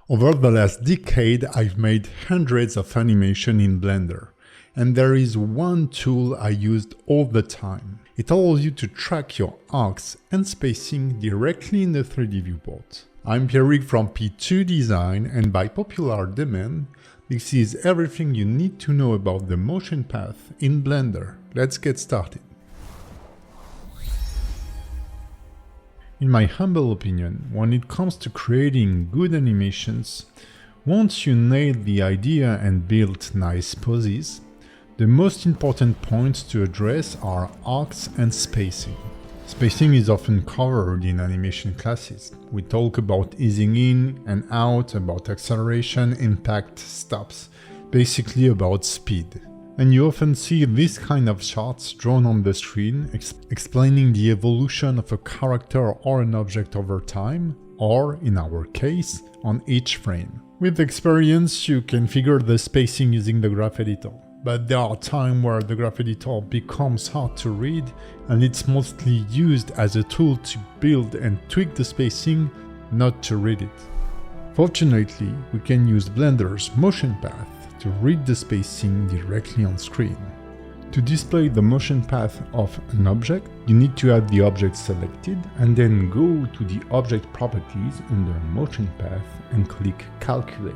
Over the last decade, I've made hundreds of animation in Blender, and there is one tool I used all the time. It allows you to track your arcs and spacing directly in the 3D viewport. I'm Pierrick from P2design, and by popular demand, this is everything you need to know about the motion path in Blender. Let's get started. In my humble opinion, when it comes to creating good animations, once you nail the idea and build nice poses, the most important points to address are arcs and spacing. Spacing is often covered in animation classes. We talk about easing in and out, about acceleration, impact, stops, basically about speed. And you often see this kind of charts drawn on the screen explaining the evolution of a character or an object over time, or, in our case, on each frame. With experience, you can figure the spacing using the graph editor. But there are times where the graph editor becomes hard to read, and it's mostly used as a tool to build and tweak the spacing, not to read it. Fortunately, we can use Blender's motion path to read the spacing directly on screen. To display the motion path of an object, you need to have the object selected and then go to the object properties under motion path and click calculate.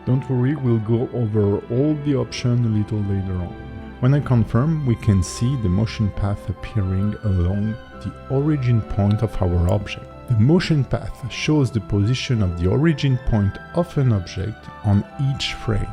Don't worry, we'll go over all the options a little later on. When I confirm, we can see the motion path appearing along the origin point of our object. The motion path shows the position of the origin point of an object on each frame.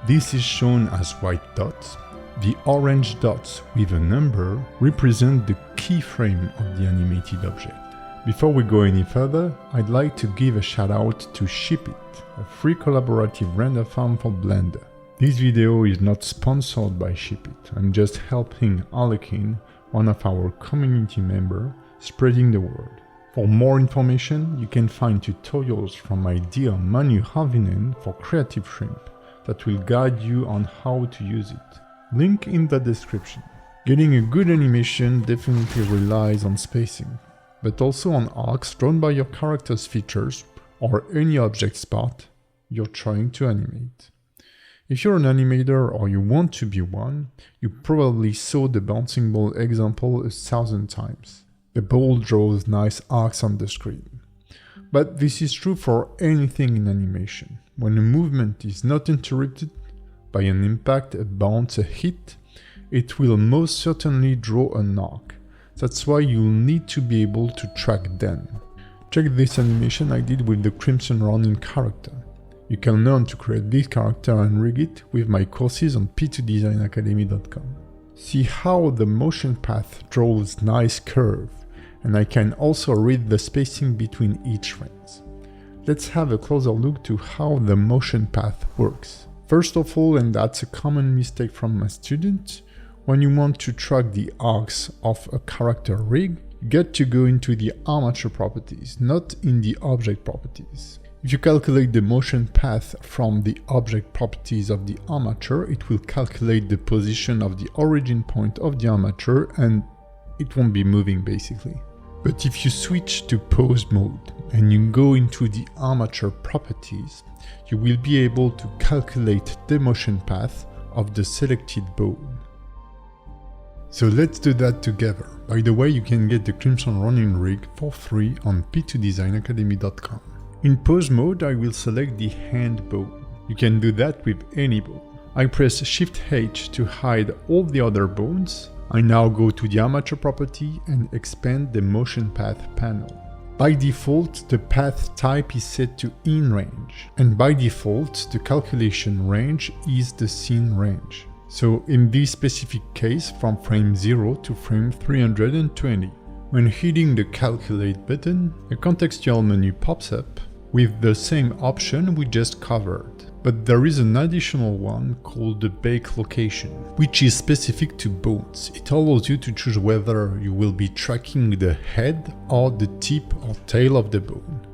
This is shown as white dots. The orange dots with a number represent the keyframe of the animated object. Before we go any further, I'd like to give a shout out to SheepIt, a free collaborative render farm for Blender. This video is not sponsored by SheepIt, I'm just helping Alekin, one of our community members, spreading the word. For more information, you can find tutorials from my dear Manu Havinen for Creative Shrimp that will guide you on how to use it. Link in the description. Getting a good animation definitely relies on spacing, but also on arcs drawn by your character's features or any object spot you're trying to animate. If you're an animator or you want to be one, you probably saw the bouncing ball example 1,000 times. The ball draws nice arcs on the screen. But this is true for anything in animation. When a movement is not interrupted by an impact, a bounce, a hit, it will most certainly draw an arc. That's why you'll need to be able to track them. Check this animation I did with the Crimson Ronin character. You can learn to create this character and rig it with my courses on P2design Academy.com. See how the motion path draws nice curve, and I can also read the spacing between each frames. Let's have a closer look to how the motion path works. First of all, and that's a common mistake from my students, when you want to track the arcs of a character rig, you get to go into the armature properties, not in the object properties. If you calculate the motion path from the object properties of the armature, it will calculate the position of the origin point of the armature and it won't be moving basically. But if you switch to pose mode and you go into the armature properties, you will be able to calculate the motion path of the selected bone. So let's do that together. By the way, you can get the Crimson Ronin rig for free on P2designacademy.com. In pose mode, I will select the hand bone. You can do that with any bone. I press Shift H to hide all the other bones. I now go to the armature property and expand the motion path panel. By default, the path type is set to in range, and by default, the calculation range is the scene range. So in this specific case, from frame 0 to frame 320. When hitting the calculate button, a contextual menu pops up with the same option we just covered. But there is an additional one called the bake location, which is specific to bones. It allows you to choose whether you will be tracking the head or the tip or tail of the bone.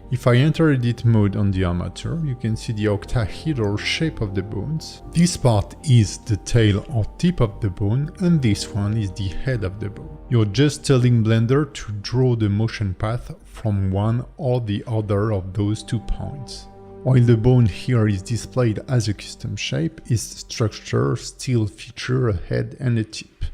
If I enter edit mode on the armature, you can see the octahedral shape of the bones. This part is the tail or tip of the bone, and this one is the head of the bone. You're just telling Blender to draw the motion path from one or the other of those 2 points. While the bone here is displayed as a custom shape, its structure still features a head and a tip.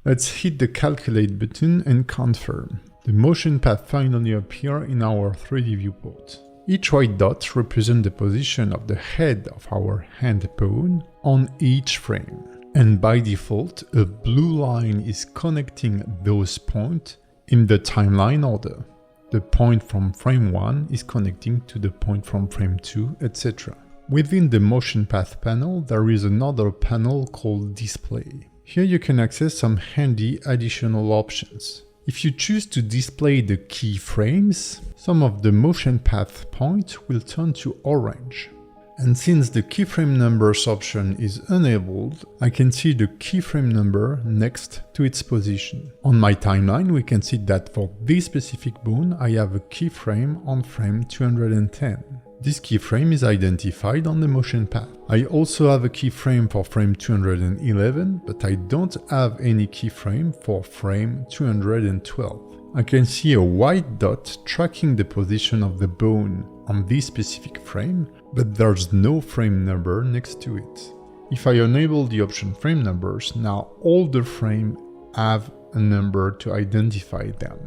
Let's hit the calculate button and confirm. The motion path finally appears in our 3D viewport. Each white dot represents the position of the head of our hand bone on each frame. And by default, a blue line is connecting those points in the timeline order. The point from frame 1 is connecting to the point from frame 2, etc. Within the motion path panel, there is another panel called display. Here you can access some handy additional options. If you choose to display the keyframes, some of the motion path points will turn to orange. And since the keyframe numbers option is enabled, I can see the keyframe number next to its position. On my timeline, we can see that for this specific bone, I have a keyframe on frame 210. This keyframe is identified on the motion path. I also have a keyframe for frame 211, but I don't have any keyframe for frame 212. I can see a white dot tracking the position of the bone on this specific frame, but there's no frame number next to it. If I enable the option frame numbers, now all the frames have a number to identify them.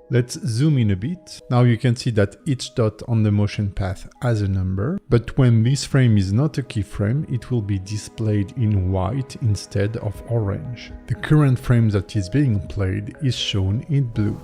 Let's zoom in a bit. Now you can see that each dot on the motion path has a number, but when this frame is not a keyframe, it will be displayed in white instead of orange. The current frame that is being played is shown in blue.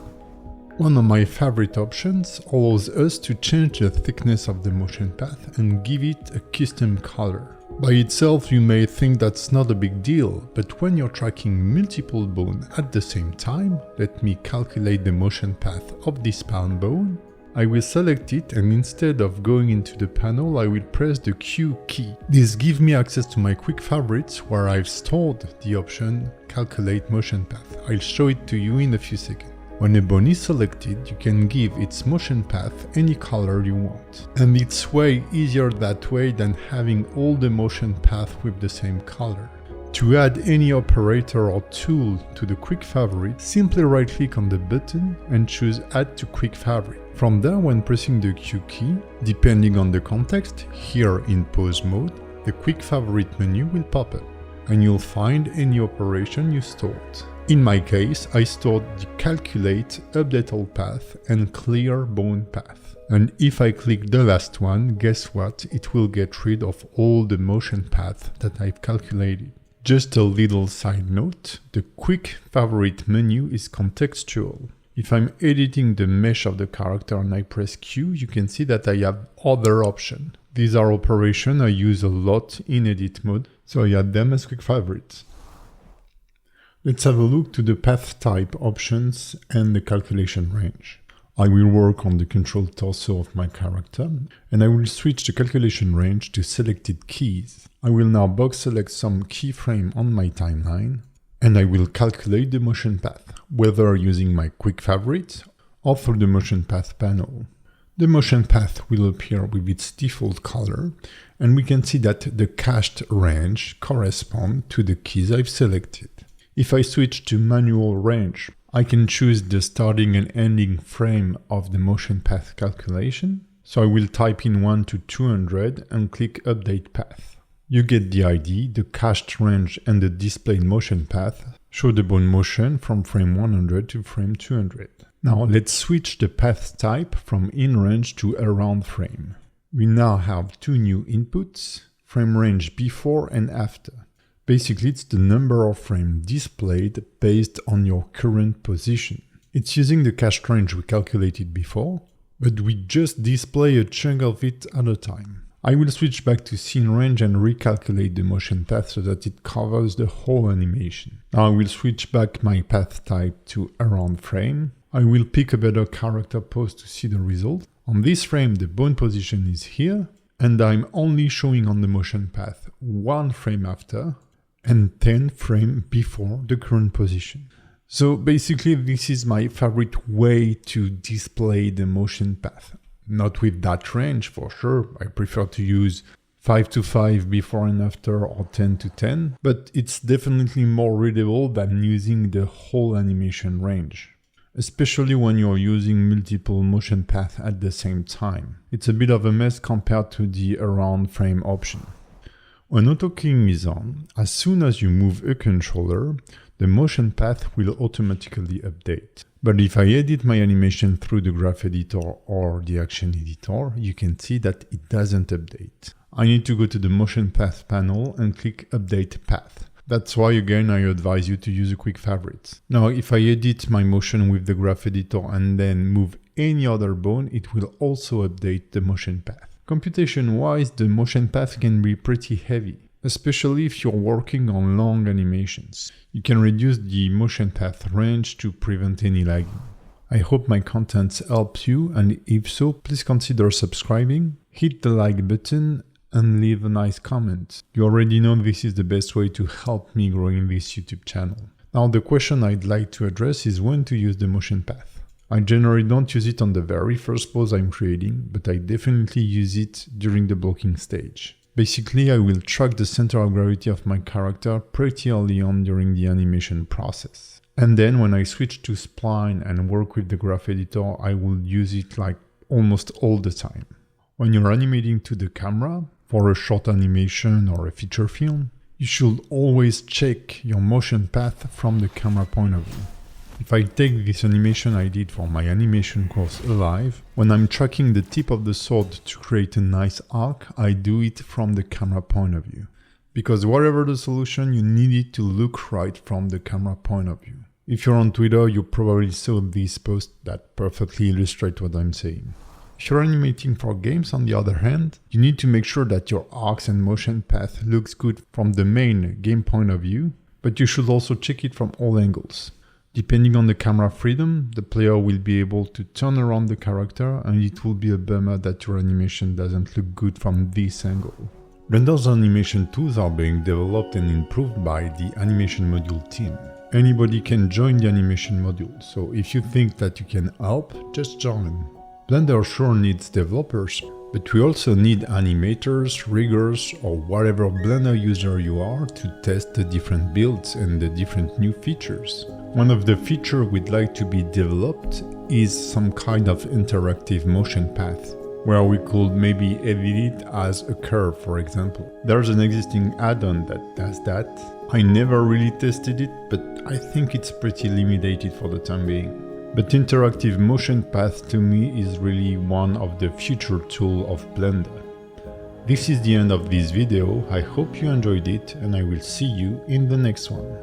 One of my favorite options allows us to change the thickness of the motion path and give it a custom color. By itself, you may think that's not a big deal, but when you're tracking multiple bones at the same time, let me calculate the motion path of this palm bone. I will select it, and instead of going into the panel, I will press the Q key. This gives me access to my quick favorites where I've stored the option calculate motion path. I'll show it to you in a few seconds. When a bone is selected, you can give its motion path any color you want. And it's way easier that way than having all the motion path with the same color. To add any operator or tool to the quick favorite, simply right click on the button and choose Add to Quick Favorite. From there, when pressing the Q key, depending on the context, here in pause mode, the quick favorite menu will pop up, and you'll find any operation you stored. In my case, I stored the calculate, update all path and clear bone path. And if I click the last one, guess what? It will get rid of all the motion path that I've calculated. Just a little side note, the quick favorite menu is contextual. If I'm editing the mesh of the character and I press Q, you can see that I have other options. These are operations I use a lot in edit mode, so I add them as quick favorites. Let's have a look to the path type options and the calculation range. I will work on the control torso of my character, and I will switch the calculation range to selected keys. I will now box select some keyframe on my timeline, and I will calculate the motion path, whether using my quick favorite or through the motion path panel. The motion path will appear with its default color, and we can see that the cached range corresponds to the keys I've selected. If I switch to manual range, I can choose the starting and ending frame of the motion path calculation. So I will type in 1 to 200 and click update path. You get the idea, the cached range and the displayed motion path show the bone motion from frame 100 to frame 200. Now let's switch the path type from in range to around frame. We now have two new inputs, frame range before and after. Basically, it's the number of frames displayed based on your current position. It's using the cached range we calculated before, but we just display a chunk of it at a time. I will switch back to scene range and recalculate the motion path so that it covers the whole animation. Now I will switch back my path type to around frame. I will pick a better character pose to see the result. On this frame, the bone position is here, and I'm only showing on the motion path 1 frame after, and 10 frames before the current position. So basically this is my favorite way to display the motion path. Not with that range for sure, I prefer to use 5 to 5 before and after or 10 to 10, but it's definitely more readable than using the whole animation range. especially when you're using multiple motion paths at the same time. It's a bit of a mess compared to the around frame option. When auto-keying is on, as soon as you move a controller, the motion path will automatically update. But if I edit my animation through the graph editor or the action editor, you can see that it doesn't update. I need to go to the motion path panel and click update path. That's why again I advise you to use a quick favorite. Now if I edit my motion with the graph editor and then move any other bone, it will also update the motion path. Computation wise, the motion path can be pretty heavy, especially if you're working on long animations. You can reduce the motion path range to prevent any lagging. I hope my content helps you, and if so, please consider subscribing, hit the like button and leave a nice comment. You already know this is the best way to help me growing this YouTube channel. Now the question I'd like to address is when to use the motion path. I generally don't use it on the very first pose I'm creating, but I definitely use it during the blocking stage. Basically, I will track the center of gravity of my character pretty early on during the animation process. And then when I switch to spline and work with the graph editor, I will use it like almost all the time. When you're animating to the camera, for a short animation or a feature film, you should always check your motion path from the camera point of view. If I take this animation I did for my animation course Alive, when I'm tracking the tip of the sword to create a nice arc, I do it from the camera point of view. Because whatever the solution, you need it to look right from the camera point of view. If you're on Twitter, you probably saw this post that perfectly illustrates what I'm saying. If you're animating for games, on the other hand, you need to make sure that your arcs and motion path looks good from the main game point of view, but you should also check it from all angles. Depending on the camera freedom, the player will be able to turn around the character, and it will be a bummer that your animation doesn't look good from this angle. Blender's animation tools are being developed and improved by the animation module team. Anybody can join the animation module, so if you think that you can help, just join. Blender sure needs developers, but we also need animators, riggers, or whatever Blender user you are to test the different builds and the different new features. One of the features we'd like to be developed is some kind of interactive motion path, where we could maybe edit it as a curve, for example. There's an existing add-on that does that. I never really tested it, but I think it's pretty limited for the time being. But interactive motion path to me is really one of the future tools of Blender. This is the end of this video. I hope you enjoyed it, and I will see you in the next one.